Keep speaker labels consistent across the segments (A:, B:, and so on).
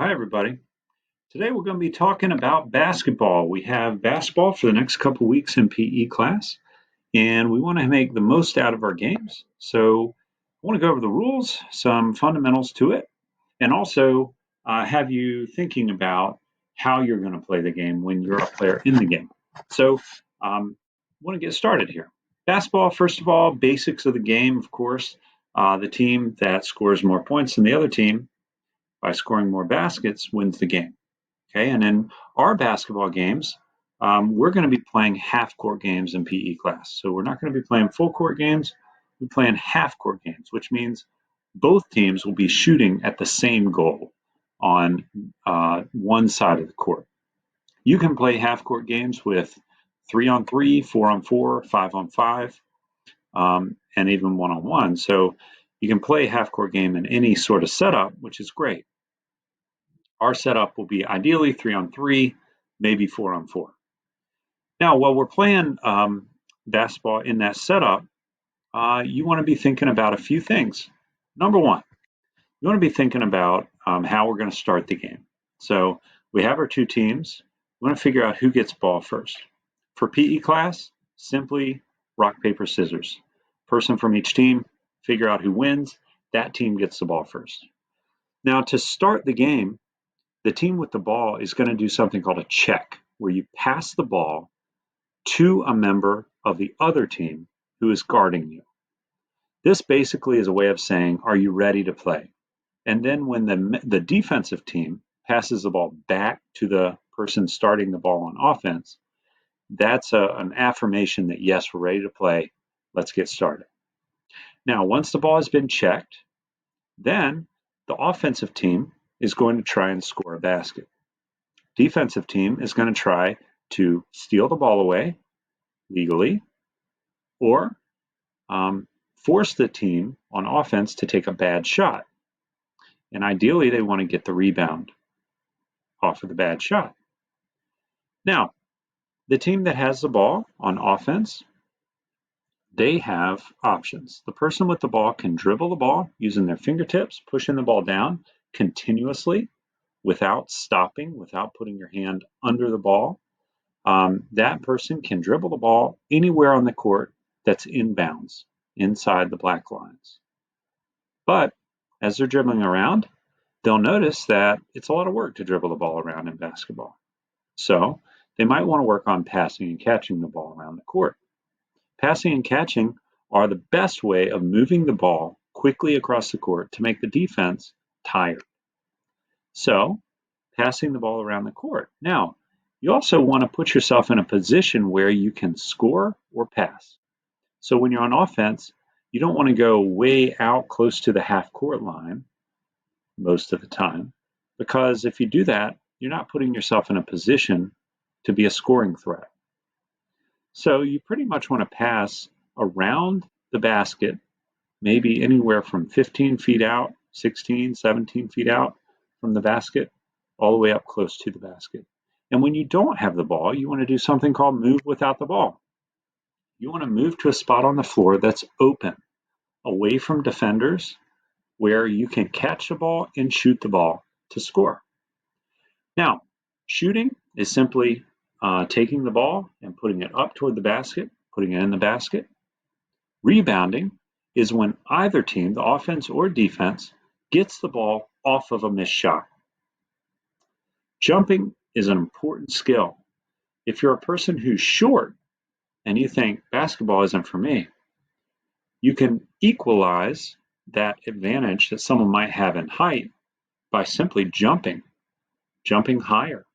A: Hi, everybody. Today we're going to be talking about basketball. We have basketball for the next couple weeks in PE class, and we want to make the most out of our games. So I want to go over the rules, some fundamentals to it, and also have you thinking about how you're going to play the game when you're a player in the game. So I want to get started here. Basketball, first of all, basics of the game, of course. The team that scores more points than the other team by scoring more baskets wins the game. Okay, and in our basketball games, we're going to be playing half court games in PE class. So we're not going to be playing full court games. We're playing half court games, which means both teams will be shooting at the same goal on one side of the court. You can play half court games with 3-on-3, 4-on-4, 5-on-5, and even 1-on-1. So you can play a half court game in any sort of setup, which is great. Our setup will be ideally 3-on-3, maybe 4-on-4. Now, while we're playing basketball in that setup, you want to be thinking about a few things. Number one, you want to be thinking about how we're going to start the game. So we have our two teams. We want to figure out who gets ball first. For PE class, simply rock, paper, scissors. Person from each team, figure out who wins. That team gets the ball first. Now, to start the game, the team with the ball is going to do something called a check, where you pass the ball to a member of the other team who is guarding you. This basically is a way of saying, are you ready to play? And then when the defensive team passes the ball back to the person starting the ball on offense, that's an affirmation that, yes, we're ready to play. Let's get started. Now, once the ball has been checked, then the offensive team is going to try and score a basket. Defensive team is going to try to steal the ball away legally or force the team on offense to take a bad shot. And ideally, they want to get the rebound off of the bad shot. Now, the team that has the ball on offense, they have options. The person with the ball can dribble the ball using their fingertips, pushing the ball down continuously without stopping, without putting your hand under the ball. That person can dribble the ball anywhere on the court that's inbounds, inside the black lines. But as they're dribbling around, they'll notice that it's a lot of work to dribble the ball around in basketball. So they might want to work on passing and catching the ball around the court. Passing and catching are the best way of moving the ball quickly across the court to make the defense tired. So passing the ball around the court. Now, you also want to put yourself in a position where you can score or pass. So when you're on offense, you don't want to go way out close to the half court line most of the time, because if you do that, you're not putting yourself in a position to be a scoring threat. So you pretty much want to pass around the basket, maybe anywhere from 15 feet out, 16, 17 feet out from the basket, all the way up close to the basket. And when you don't have the ball, you want to do something called move without the ball. You want to move to a spot on the floor that's open, away from defenders, where you can catch the ball and shoot the ball to score. Now, shooting is simply taking the ball and putting it up toward the basket, putting it in the basket. Rebounding is when either team, the offense or defense, gets the ball off of a missed shot. Jumping is an important skill. If you're a person who's short and you think basketball isn't for me, you can equalize that advantage that someone might have in height by simply jumping higher.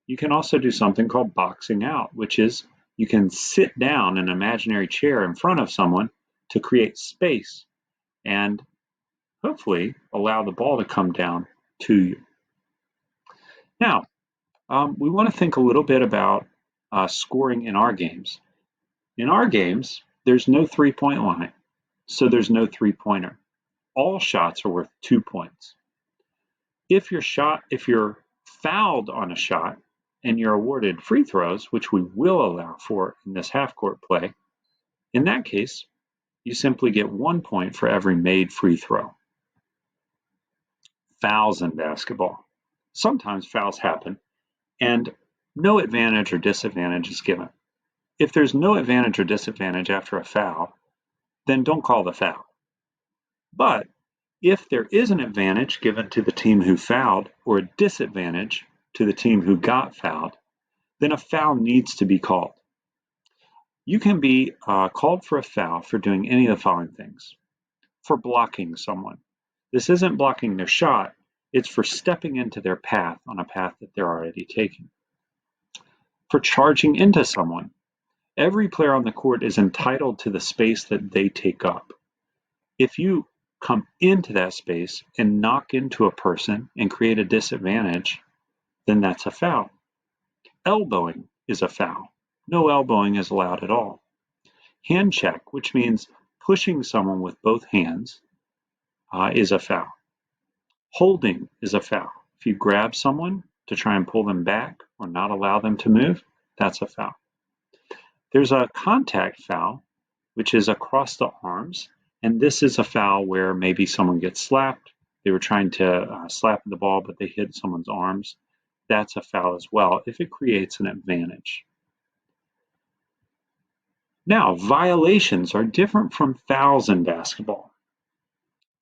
A: You can also do something called boxing out, which is you can sit down in an imaginary chair in front of someone to create space and hopefully allow the ball to come down to you. Now, we want to think a little bit about scoring in our games. In our games, there's no three-point line, so there's no three-pointer. All shots are worth 2 points. If you're fouled on a shot and you're awarded free throws, which we will allow for in this half-court play, in that case, you simply get 1 point for every made free throw. Fouls in basketball. sometimes fouls happen and no advantage or disadvantage is given. If there's no advantage or disadvantage after a foul, then don't call the foul. But if there is an advantage given to the team who fouled or a disadvantage to the team who got fouled, then a foul needs to be called. You can be called for a foul for doing any of the following things. For blocking someone. This isn't blocking their shot, it's for stepping into their path on a path that they're already taking. For charging into someone. Every player on the court is entitled to the space that they take up. If you come into that space and knock into a person and create a disadvantage, then that's a foul. Elbowing is a foul. No elbowing is allowed at all. Hand check, which means pushing someone with both hands, is a foul. Holding is a foul. If you grab someone to try and pull them back or not allow them to move, that's a foul. There's a contact foul, which is across the arms, and this is a foul where maybe someone gets slapped. They were trying to slap the ball, but they hit someone's arms. That's a foul as well if it creates an advantage. Now, violations are different from fouls in basketball.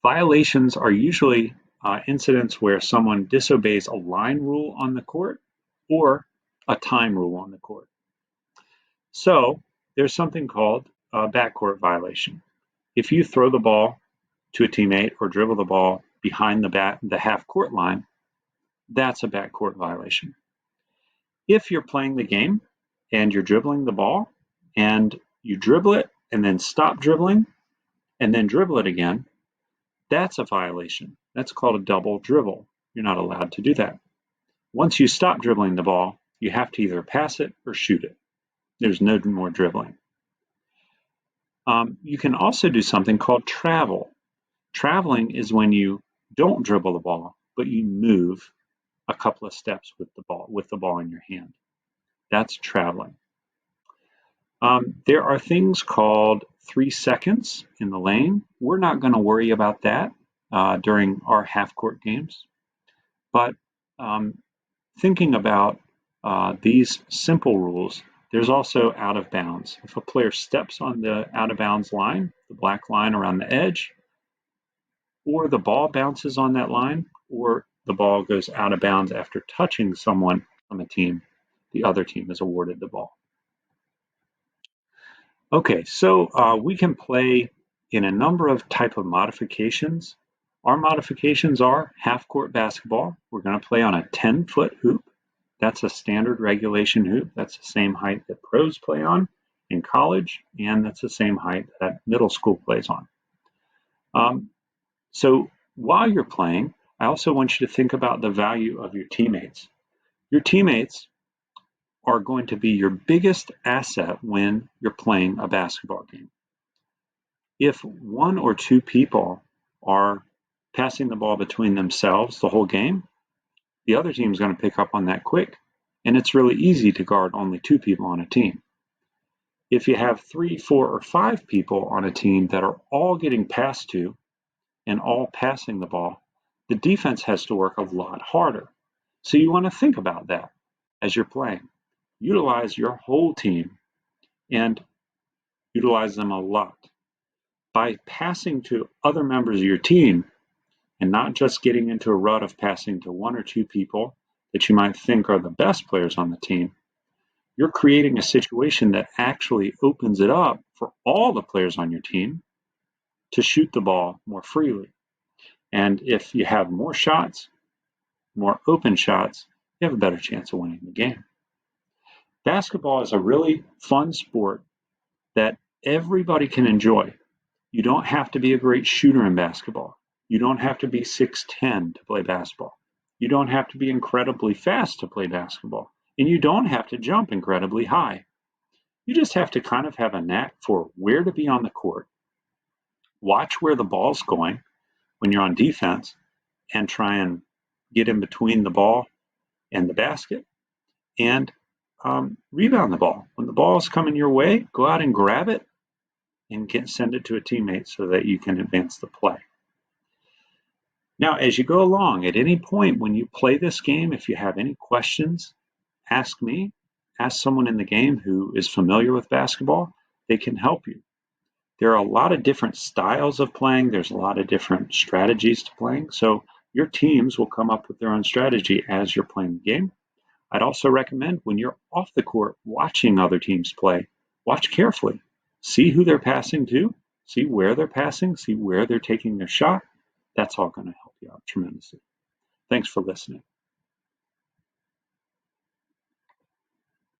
A: Violations are usually incidents where someone disobeys a line rule on the court or a time rule on the court. So there's something called a backcourt violation. If you throw the ball to a teammate or dribble the ball behind the half-court line, that's a backcourt violation. If you're playing the game and you're dribbling the ball and you dribble it and then stop dribbling and then dribble it again, that's a violation. That's called a double dribble. You're not allowed to do that. Once you stop dribbling the ball, you have to either pass it or shoot it. There's no more dribbling. You can also do something called travel. Traveling is when you don't dribble the ball, but you move a couple of steps with the ball in your hand. That's traveling. There are things called 3 seconds in the lane. We're not going to worry about that during our half-court games. But thinking about these simple rules, there's also out of bounds. If a player steps on the out of bounds line, the black line around the edge, or the ball bounces on that line, or the ball goes out of bounds after touching someone from a team, the other team is awarded the ball. Okay, so we can play in a number of type of modifications. Our modifications are half-court basketball. We're going to play on a 10-foot hoop. That's a standard regulation hoop. That's the same height that pros play on in college, and that's the same height that middle school plays on. So while you're playing, I also want you to think about the value of your teammates. Your teammates are going to be your biggest asset when you're playing a basketball game. If 1 or 2 people are passing the ball between themselves the whole game, the other team is going to pick up on that quick, and it's really easy to guard only 2 people on a team. If you have 3, 4, or 5 people on a team that are all getting passed to and all passing the ball, the defense has to work a lot harder. So you want to think about that as you're playing. Utilize your whole team and utilize them a lot. By passing to other members of your team and not just getting into a rut of passing to 1 or 2 people that you might think are the best players on the team, you're creating a situation that actually opens it up for all the players on your team to shoot the ball more freely. And if you have more shots, more open shots, you have a better chance of winning the game. Basketball is a really fun sport that everybody can enjoy. You don't have to be a great shooter in basketball. You don't have to be 6'10" to play basketball. You don't have to be incredibly fast to play basketball. And you don't have to jump incredibly high. You just have to kind of have a knack for where to be on the court, watch where the ball's going when you're on defense, and try and get in between the ball and the basket, and rebound the ball. When the ball is coming your way, go out and grab it and send it to a teammate so that you can advance the play. Now, as you go along, at any point when you play this game, if you have any questions, ask me, ask someone in the game who is familiar with basketball. They can help you. There are a lot of different styles of playing. There's a lot of different strategies to playing. So your teams will come up with their own strategy as you're playing the game. I'd also recommend when you're off the court watching other teams play, watch carefully. See who they're passing to, see where they're passing, see where they're taking their shot. That's all going to help you out tremendously. Thanks for listening.